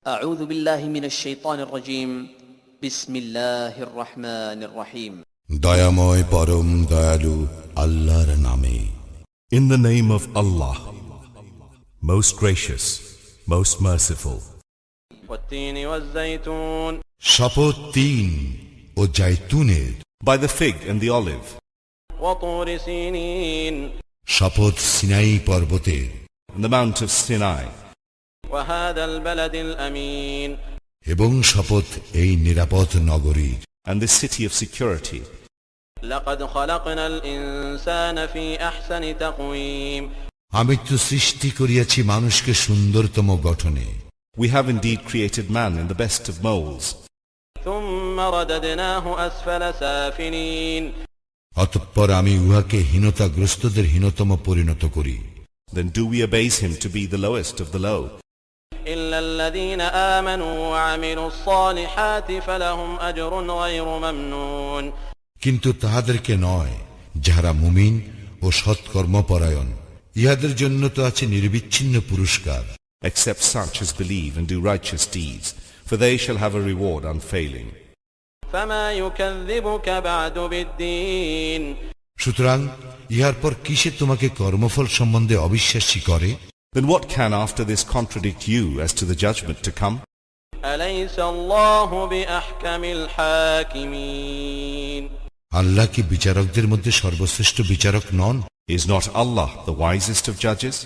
أعوذ بالله من الشيطان الرجيم بسم الله الرحمن الرحيم দয়াময় পরম দয়ালু আল্লাহর নামে। In the name of Allah, most gracious, most merciful. والتين والزيتون শপথ তিন ও জাইতুনের। By the fig and the olive. وطور سينين শপথ সিনাই পর্বতের And the Mount of Sinai. وهذا البلد الأمين এবং শপথ এই নিরাপদ নগরীর। And the city of security. لقد خلقنا الإنسان في أحسن تقويم আমি তো সৃষ্টি করিয়াছি মানুষকে সুন্দরতম গঠনে। We have indeed created man in the best of molds. ثم رددناه أسفل سافلين অতঃপর আমি উহাকে হীনতাগ্রস্তদের হীনতম পরিণত করি। Then do we abase him to be the lowest of the low? إلا الذين آمنوا وعملوا الصالحات فلهم أجر غير ممنون কিন্তু তাহাদেরকে নয় যাহারা মুমিন ও সৎকর্মপরায়ণ, ইহাদের জন্য তো আছে নির্বিচ্ছিন্ন পুরস্কার। Except such as believe and do righteous deeds, for they shall have a reward unfailing. فما يكذبك بعد بالدين সুতরাং ইহার পর কিসে তোমাকে কর্মফল সম্বন্ধে অবিশ্বাসী করে? Then what can after this contradict you as to the judgment to come? أليس الله بأحكم الحاكمين আল্লাহ কি বিচারকদের মধ্যে সর্বশ্রেষ্ঠ বিচারক নন? Is not Allah the wisest of judges?